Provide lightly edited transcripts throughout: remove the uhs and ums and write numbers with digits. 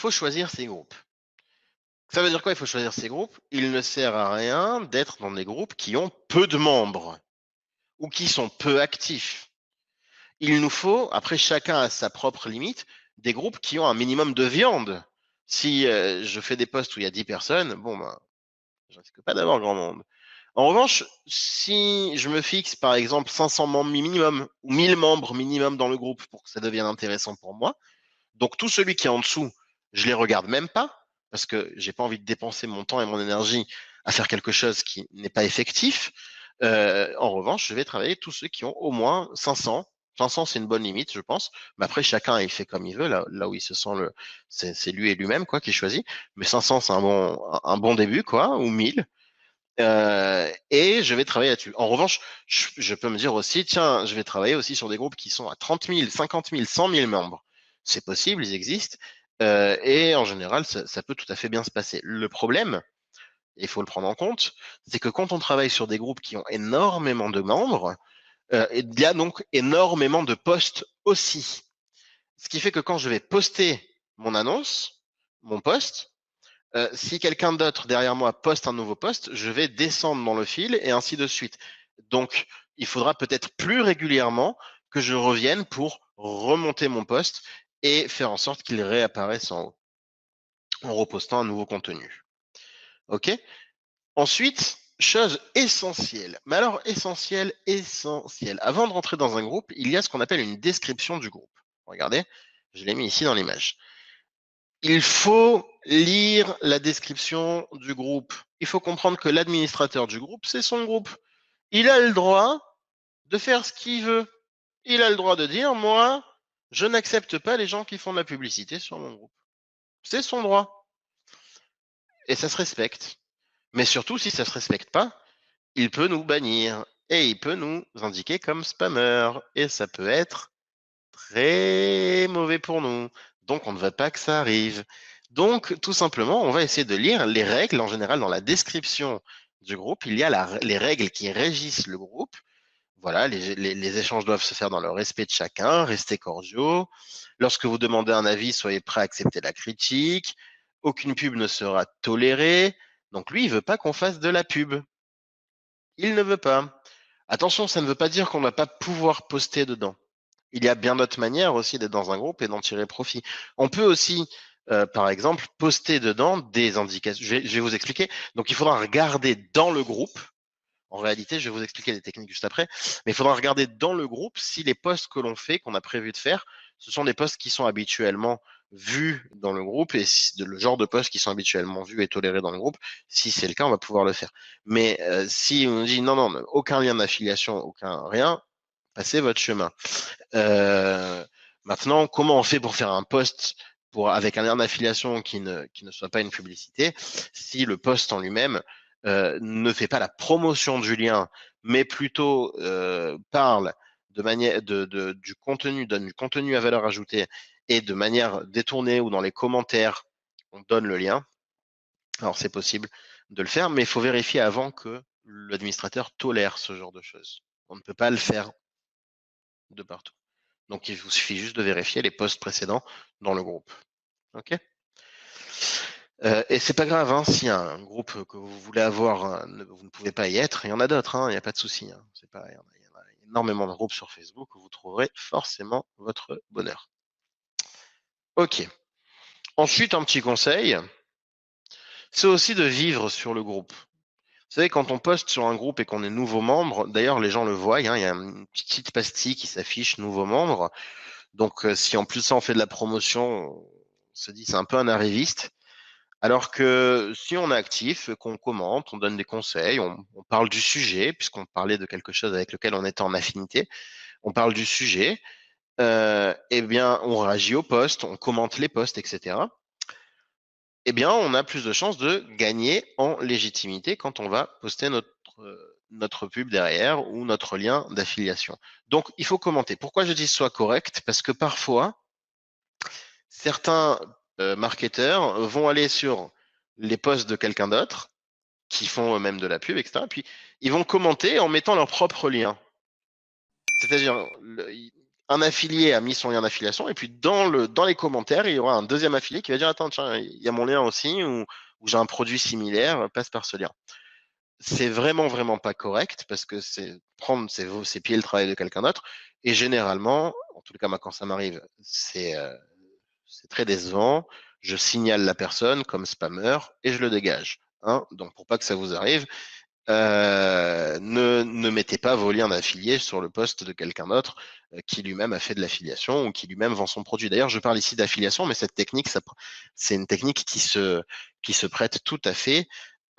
faut choisir ses groupes. Ça veut dire quoi, il faut choisir ses groupes? Il ne sert à rien d'être dans des groupes qui ont peu de membres ou qui sont peu actifs. Il nous faut, après chacun a sa propre limite, des groupes qui ont un minimum de viande. Si je fais des posts où il y a 10 personnes, bon ben, je risque pas d'avoir grand monde. En revanche, si je me fixe par exemple 500 membres minimum ou 1000 membres minimum dans le groupe pour que ça devienne intéressant pour moi, donc tout celui qui est en dessous, je les regarde même pas parce que j'ai pas envie de dépenser mon temps et mon énergie à faire quelque chose qui n'est pas effectif. En revanche, je vais travailler tous ceux qui ont au moins 500. 500, c'est une bonne limite, je pense. Mais après, chacun, il fait comme il veut. Là où il se sent c'est lui et lui-même, quoi, qui choisit. Mais 500, c'est un bon début, quoi, ou 1000. Et je vais travailler là-dessus. En revanche, je peux me dire aussi, tiens, je vais travailler aussi sur des groupes qui sont à 30 000, 50 000, 100 000 membres. C'est possible, ils existent. Et en général, ça peut tout à fait bien se passer. Le problème, et il faut le prendre en compte, c'est que quand on travaille sur des groupes qui ont énormément de membres, il y a donc énormément de posts aussi. Ce qui fait que quand je vais poster mon annonce, mon post, si quelqu'un d'autre derrière moi poste un nouveau post, je vais descendre dans le fil et ainsi de suite. Donc, il faudra peut-être plus régulièrement que je revienne pour remonter mon post et faire en sorte qu'il réapparaisse en haut en repostant un nouveau contenu. OK? Ensuite, chose essentielle. Mais alors, essentielle. Avant de rentrer dans un groupe, il y a ce qu'on appelle une description du groupe. Regardez, je l'ai mis ici dans l'image. Il faut lire la description du groupe. Il faut comprendre que l'administrateur du groupe, c'est son groupe. Il a le droit de faire ce qu'il veut. Il a le droit de dire, moi, je n'accepte pas les gens qui font de la publicité sur mon groupe. C'est son droit. Et ça se respecte. Mais surtout, si ça se respecte pas, il peut nous bannir. Et il peut nous indiquer comme spammer. Et ça peut être très mauvais pour nous. Donc, on ne veut pas que ça arrive. Donc, tout simplement, on va essayer de lire les règles. En général, dans la description du groupe, il y a les règles qui régissent le groupe. Voilà, les échanges doivent se faire dans le respect de chacun, rester cordiaux. Lorsque vous demandez un avis, soyez prêt à accepter la critique. Aucune pub ne sera tolérée. Donc, lui, il veut pas qu'on fasse de la pub. Il ne veut pas. Attention, ça ne veut pas dire qu'on ne va pas pouvoir poster dedans. Il y a bien d'autres manières aussi d'être dans un groupe et d'en tirer profit. On peut aussi, par exemple, poster dedans des indications. Je vais vous expliquer. Donc, il faudra regarder dans le groupe. En réalité, je vais vous expliquer les techniques juste après. Mais il faudra regarder dans le groupe si les posts que l'on fait, qu'on a prévu de faire, ce sont des posts qui sont habituellement vus dans le groupe et le genre de posts qui sont habituellement vus et tolérés dans le groupe. Si c'est le cas, on va pouvoir le faire. Mais si on dit non, non, aucun lien d'affiliation, aucun rien, passez votre chemin. Euh, Maintenant, comment on fait pour faire un post avec un lien d'affiliation qui ne soit pas une publicité si le post en lui-même ne fait pas la promotion du lien, mais plutôt parle de manière du contenu, donne du contenu à valeur ajoutée et de manière détournée ou dans les commentaires, on donne le lien. Alors c'est possible de le faire, mais il faut vérifier avant que l'administrateur tolère ce genre de choses. On ne peut pas le faire de partout. Donc, il vous suffit juste de vérifier les posts précédents dans le groupe. OK? Et c'est pas grave, hein, s'il y a un groupe que vous voulez avoir, vous ne pouvez pas y être, il y en a d'autres, hein, il n'y a pas de souci. Hein. C'est pas, il y en a énormément de groupes sur Facebook où vous trouverez forcément votre bonheur. OK. Ensuite, un petit conseil, c'est aussi de vivre sur le groupe. Vous savez, quand on poste sur un groupe et qu'on est nouveau membre, d'ailleurs, les gens le voient, hein, il y a une petite pastille qui s'affiche nouveau membre. Donc, si en plus ça, on fait de la promotion, on se dit c'est un peu un arriviste. Alors que si on est actif, qu'on commente, on donne des conseils, on parle du sujet, puisqu'on parlait de quelque chose avec lequel on était en affinité, on parle du sujet, eh bien, on réagit aux posts, on commente les posts, etc. Eh bien, on a plus de chances de gagner en légitimité quand on va poster notre pub derrière ou notre lien d'affiliation. Donc, il faut commenter. Pourquoi je dis soit correct? Parce que parfois, certains marketeurs vont aller sur les posts de quelqu'un d'autre qui font eux-mêmes de la pub, etc. Puis ils vont commenter en mettant leur propre lien. C'est-à-dire, un affilié a mis son lien d'affiliation et puis dans les commentaires, il y aura un deuxième affilié qui va dire attends, tiens, il y a mon lien aussi ou j'ai un produit similaire, passe par ce lien. C'est vraiment, vraiment pas correct parce que c'est prendre c'est piller le travail de quelqu'un d'autre. Et généralement, en tout cas, moi, quand ça m'arrive, c'est très décevant. Je signale la personne comme spammeur et je le dégage. Hein. Donc, pour pas que ça vous arrive, ne mettez pas vos liens d'affiliés sur le poste de quelqu'un d'autre qui lui-même a fait de l'affiliation ou qui lui-même vend son produit. D'ailleurs, je parle ici d'affiliation, mais cette technique, c'est une technique qui se prête tout à fait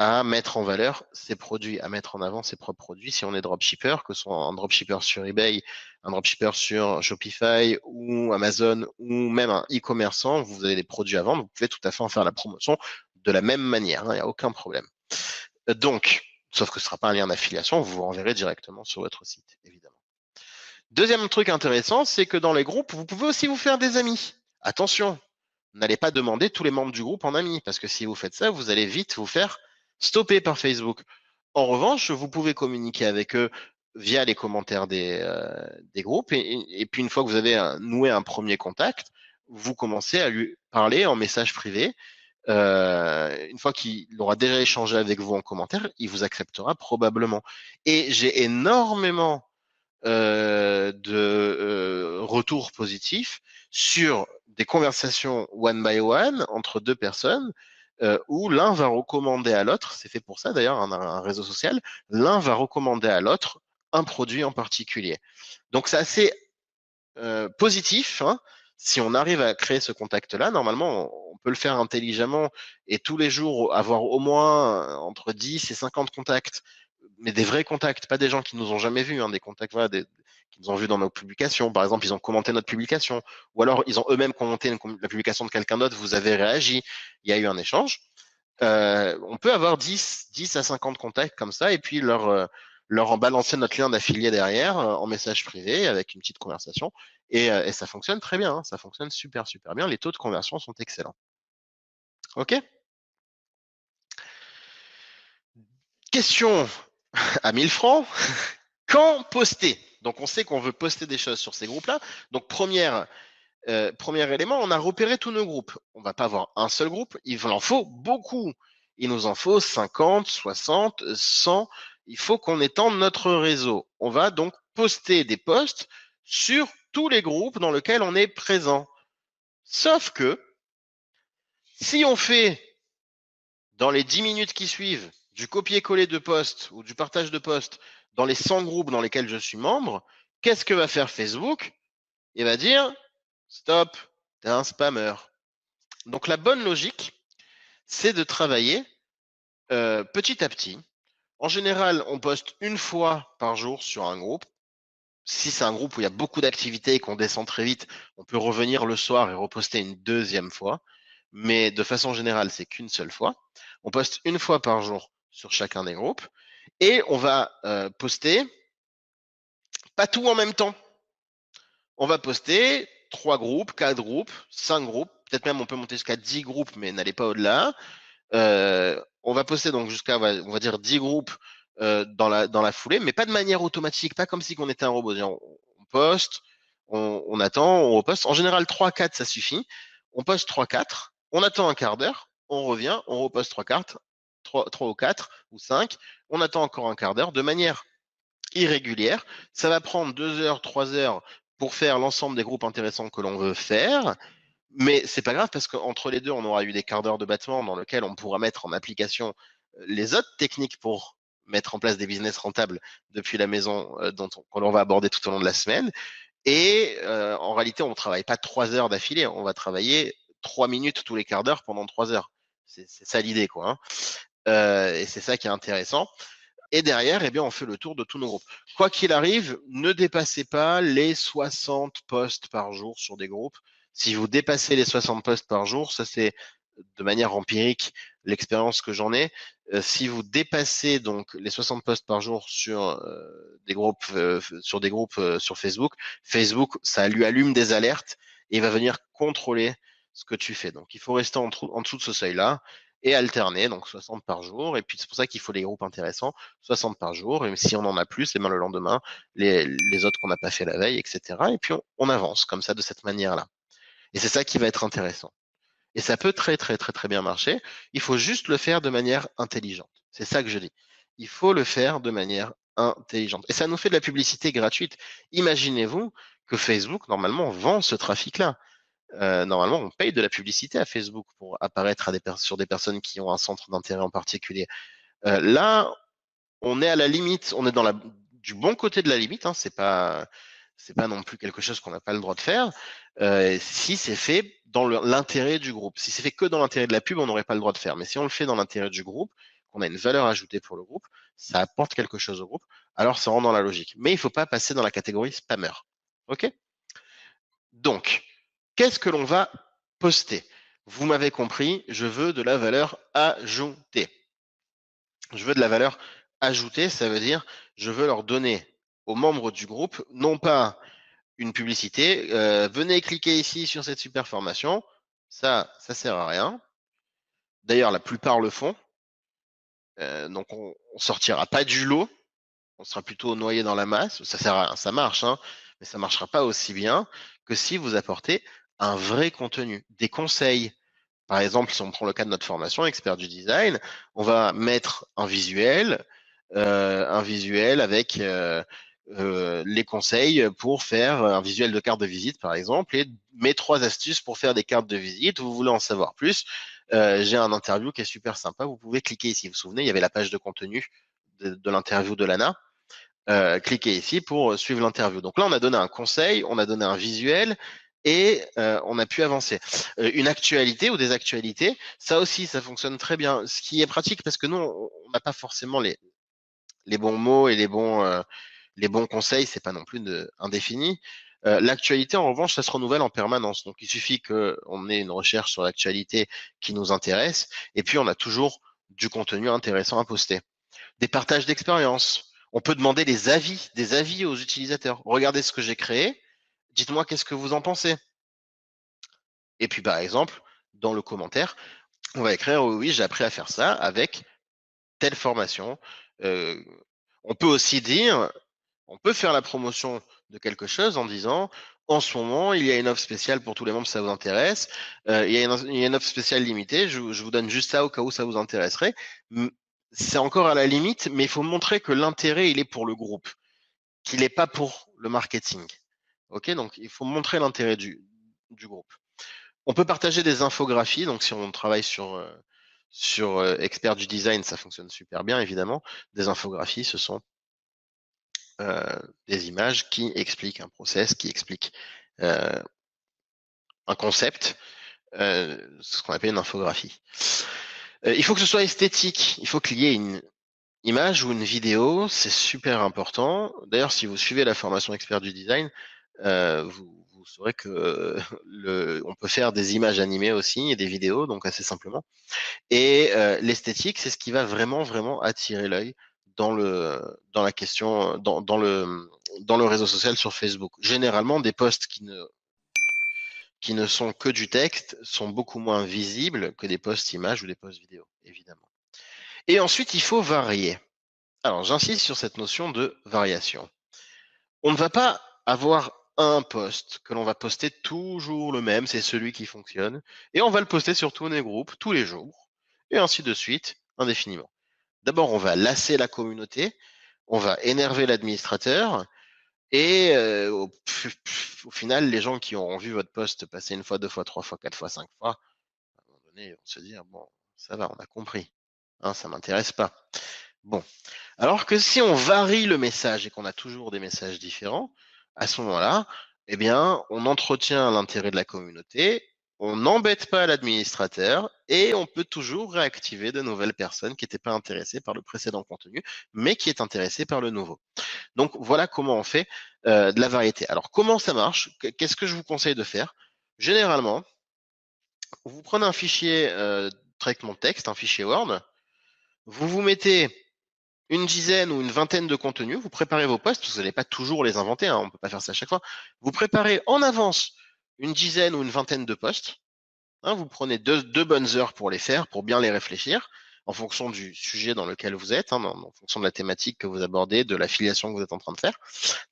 à mettre en valeur ses produits, à mettre en avant ses propres produits. Si on est dropshipper, que ce soit un dropshipper sur eBay, un dropshipper sur Shopify ou Amazon ou même un e-commerçant, vous avez des produits à vendre, vous pouvez tout à fait en faire la promotion de la même manière, il n'y a aucun problème. Donc, sauf que ce ne sera pas un lien d'affiliation, vous vous renverrez directement sur votre site, évidemment. Deuxième truc intéressant, c'est que dans les groupes, vous pouvez aussi vous faire des amis. Attention, n'allez pas demander tous les membres du groupe en amis, parce que si vous faites ça, vous allez vite vous faire stopper par Facebook. En revanche, vous pouvez communiquer avec eux via les commentaires des groupes, et puis une fois que vous avez noué un premier contact, vous commencez à lui parler en message privé. Une fois qu'il aura déjà échangé avec vous en commentaire, il vous acceptera probablement. Et j'ai énormément de retours positifs sur des conversations one by one entre deux personnes où l'un va recommander à l'autre, c'est fait pour ça d'ailleurs, un réseau social, l'un va recommander à l'autre un produit en particulier. Donc c'est assez positif. Hein. Si on arrive à créer ce contact-là, normalement, on peut le faire intelligemment et tous les jours avoir au moins entre 10 et 50 contacts, mais des vrais contacts, pas des gens qui nous ont jamais vus, hein, des contacts voilà, qui nous ont vus dans nos publications. Par exemple, ils ont commenté notre publication ou alors ils ont eux-mêmes commenté la publication de quelqu'un d'autre, vous avez réagi, il y a eu un échange. On peut avoir 10 à 50 contacts comme ça et puis leur en balancer notre lien d'affilié derrière en message privé avec une petite conversation et ça fonctionne très bien, hein, ça fonctionne super super bien, les taux de conversion sont excellents. Ok. Question à 1000 francs, quand poster? Donc on sait qu'on veut poster des choses sur ces groupes-là. Donc premier élément, on a repéré tous nos groupes. On va pas avoir un seul groupe, il en faut beaucoup. Il nous en faut 50, 60, 100. Il faut qu'on étende notre réseau. On va donc poster des posts sur tous les groupes dans lesquels on est présent. Sauf que si on fait dans les 10 minutes qui suivent du copier-coller de posts ou du partage de posts dans les 100 groupes dans lesquels je suis membre, qu'est-ce que va faire Facebook? Il va dire stop, t'es un spammer. Donc la bonne logique, c'est de travailler petit à petit. En général, on poste une fois par jour sur un groupe. Si c'est un groupe où il y a beaucoup d'activités et qu'on descend très vite, on peut revenir le soir et reposter une deuxième fois. Mais de façon générale, c'est qu'une seule fois. On poste une fois par jour sur chacun des groupes et on va poster pas tout en même temps. On va poster 3 groupes, 4 groupes, 5 groupes, peut-être même on peut monter jusqu'à 10 groupes, mais n'allez pas au-delà. On va poster donc jusqu'à, on va dire, 10 groupes dans la foulée, mais pas de manière automatique, pas comme si on était un robot. On poste, on attend, on reposte. En général, 3-4, ça suffit. On poste 3-4, on attend un quart d'heure, on revient, on reposte 3-4, 3 ou 4 ou 5, on attend encore un quart d'heure de manière irrégulière. Ça va prendre 2 heures, 3 heures pour faire l'ensemble des groupes intéressants que l'on veut faire. Mais c'est pas grave parce qu'entre les deux, on aura eu des quarts d'heure de battement dans lequel on pourra mettre en application les autres techniques pour mettre en place des business rentables depuis la maison qu'on va aborder tout au long de la semaine. Et en réalité, on ne travaille pas 3 heures d'affilée, on va travailler 3 minutes tous les quarts d'heure pendant 3 heures. C'est ça l'idée, quoi. Hein. Et c'est ça qui est intéressant. Et derrière, eh bien, on fait le tour de tous nos groupes. Quoi qu'il arrive, ne dépassez pas les 60 posts par jour sur des groupes. Si vous dépassez les 60 posts par jour, ça c'est de manière empirique l'expérience que j'en ai. Si vous dépassez donc les 60 posts par jour sur des groupes, sur Facebook, Facebook, ça lui allume des alertes et il va venir contrôler ce que tu fais. Donc il faut rester en dessous de ce seuil-là et alterner, donc 60 par jour. Et puis c'est pour ça qu'il faut les groupes intéressants, 60 par jour. Et si on en a plus, et bien le lendemain, les autres qu'on n'a pas fait la veille, etc. Et puis on avance comme ça, de cette manière-là. Et c'est ça qui va être intéressant. Et ça peut très, très, très, très bien marcher. Il faut juste le faire de manière intelligente. C'est ça que je dis. Il faut le faire de manière intelligente. Et ça nous fait de la publicité gratuite. Imaginez-vous que Facebook, normalement, vend ce trafic-là. Normalement, on paye de la publicité à Facebook pour apparaître sur des personnes qui ont un centre d'intérêt en particulier. Là, on est à la limite, on est du bon côté de la limite. Hein, c'est pas non plus quelque chose qu'on n'a pas le droit de faire. Si c'est fait dans l'intérêt du groupe. Si c'est fait que dans l'intérêt de la pub, on n'aurait pas le droit de faire. Mais si on le fait dans l'intérêt du groupe, qu'on a une valeur ajoutée pour le groupe, ça apporte quelque chose au groupe, alors ça rentre dans la logique. Mais il ne faut pas passer dans la catégorie spammer. OK? Donc, qu'est-ce que l'on va poster? Vous m'avez compris, je veux de la valeur ajoutée. Je veux de la valeur ajoutée, ça veut dire je veux leur donner aux membres du groupe non pas une publicité, venez cliquer ici sur cette super formation, ça sert à rien. D'ailleurs, la plupart le font, donc on sortira pas du lot, on sera plutôt noyé dans la masse. Ça sert à rien, ça marche, hein, mais ça marchera pas aussi bien que si vous apportez un vrai contenu, des conseils. Par exemple, si on prend le cas de notre formation expert du design, on va mettre un visuel avec les conseils pour faire un visuel de carte de visite, par exemple, et mes 3 astuces pour faire des cartes de visite. Vous voulez en savoir plus? J'ai un interview qui est super sympa. Vous pouvez cliquer ici. Vous vous souvenez, il y avait la page de contenu de l'interview de Lana. Cliquez ici pour suivre l'interview. Donc là, on a donné un conseil, on a donné un visuel et on a pu avancer. Une actualité ou des actualités, ça aussi, ça fonctionne très bien. Ce qui est pratique parce que nous, on n'a pas forcément les bons mots et les bons conseils, c'est pas non plus indéfini. L'actualité, en revanche, ça se renouvelle en permanence. Donc, il suffit qu'on ait une recherche sur l'actualité qui nous intéresse et puis on a toujours du contenu intéressant à poster. Des partages d'expériences. On peut demander des avis aux utilisateurs. Regardez ce que j'ai créé. Dites-moi qu'est-ce que vous en pensez. Et puis, par exemple, dans le commentaire, on va écrire oui, oui, j'ai appris à faire ça avec telle formation. Euh, on peut aussi dire, on peut faire la promotion de quelque chose en disant en ce moment, il y a une offre spéciale pour tous les membres si ça vous intéresse. Il y a une offre spéciale limitée. Je vous donne juste ça au cas où ça vous intéresserait. C'est encore à la limite, mais il faut montrer que l'intérêt, il est pour le groupe, qu'il n'est pas pour le marketing. Ok, donc il faut montrer l'intérêt du groupe. On peut partager des infographies. Donc si on travaille sur expert du design, ça fonctionne super bien, évidemment. Des infographies, ce sont des images qui expliquent un process, qui expliquent un concept, ce qu'on appelle une infographie. Il faut que ce soit esthétique. Il faut qu'il y ait une image ou une vidéo. C'est super important. D'ailleurs, si vous suivez la formation expert du design, vous saurez que on peut faire des images animées aussi et des vidéos, donc assez simplement. Et l'esthétique, c'est ce qui va vraiment, vraiment attirer l'œil dans la question, dans le réseau social sur Facebook. Généralement, des posts qui ne sont que du texte sont beaucoup moins visibles que des posts images ou des posts vidéo, évidemment. Et ensuite, il faut varier. Alors, j'insiste sur cette notion de variation. On ne va pas avoir un post que l'on va poster toujours le même, c'est celui qui fonctionne, et on va le poster sur tous les groupes, tous les jours, et ainsi de suite, indéfiniment. D'abord, on va lasser la communauté, on va énerver l'administrateur, et au final, les gens qui auront vu votre post passer une fois, deux fois, trois fois, quatre fois, cinq fois, à un moment donné, on se dit, ah bon, ça va, on a compris. Hein, ça m'intéresse pas. Bon. Alors que si on varie le message et qu'on a toujours des messages différents, à ce moment-là, eh bien, on entretient l'intérêt de la communauté, on n'embête pas l'administrateur et on peut toujours réactiver de nouvelles personnes qui n'étaient pas intéressées par le précédent contenu, mais qui est intéressée par le nouveau. Donc voilà comment on fait de la variété. Alors comment ça marche? Qu'est-ce que je vous conseille de faire? Généralement, vous prenez un fichier traitement de texte, un fichier Word, vous vous mettez une dizaine ou une vingtaine de contenus, vous préparez vos posts, parce que vous n'allez pas toujours les inventer, hein, on ne peut pas faire ça à chaque fois. Vous préparez en avance une dizaine ou une vingtaine de posts, Hein, vous prenez deux bonnes heures pour les faire, pour bien les réfléchir, en fonction du sujet dans lequel vous êtes, hein, en fonction de la thématique que vous abordez, de l'affiliation que vous êtes en train de faire.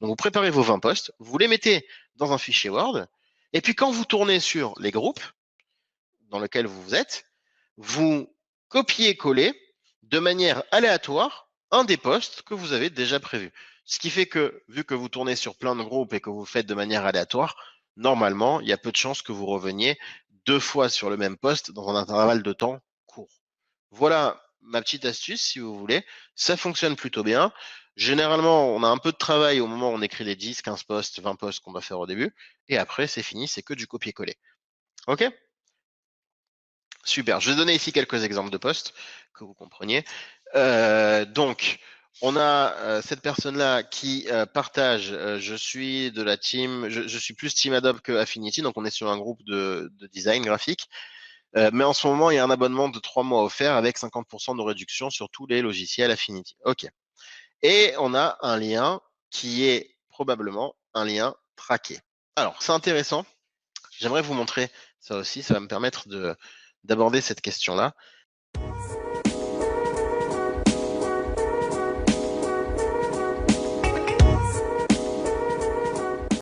Donc vous préparez vos 20 posts, vous les mettez dans un fichier Word, et puis quand vous tournez sur les groupes dans lesquels vous êtes, vous copiez-collez de manière aléatoire un des posts que vous avez déjà prévu. Ce qui fait que, vu que vous tournez sur plein de groupes et que vous faites de manière aléatoire, normalement, il y a peu de chances que vous reveniez 2 fois sur le même poste dans un intervalle de temps court. Voilà ma petite astuce, si vous voulez. Ça fonctionne plutôt bien. Généralement, on a un peu de travail au moment où on écrit les 10, 15 posts, 20 posts qu'on va faire au début. Et après, c'est fini, c'est que du copier-coller. OK? Super. Je vais donner ici quelques exemples de posts que vous compreniez. Donc, on a cette personne-là qui partage. Je suis de la team. Je suis plus Team Adobe que Affinity, donc on est sur un groupe de design graphique. Mais en ce moment, il y a un abonnement de 3 mois offert avec 50% de réduction sur tous les logiciels Affinity. OK. Et on a un lien qui est probablement un lien traqué. Alors, c'est intéressant. J'aimerais vous montrer ça aussi. Ça va me permettre d'aborder cette question-là.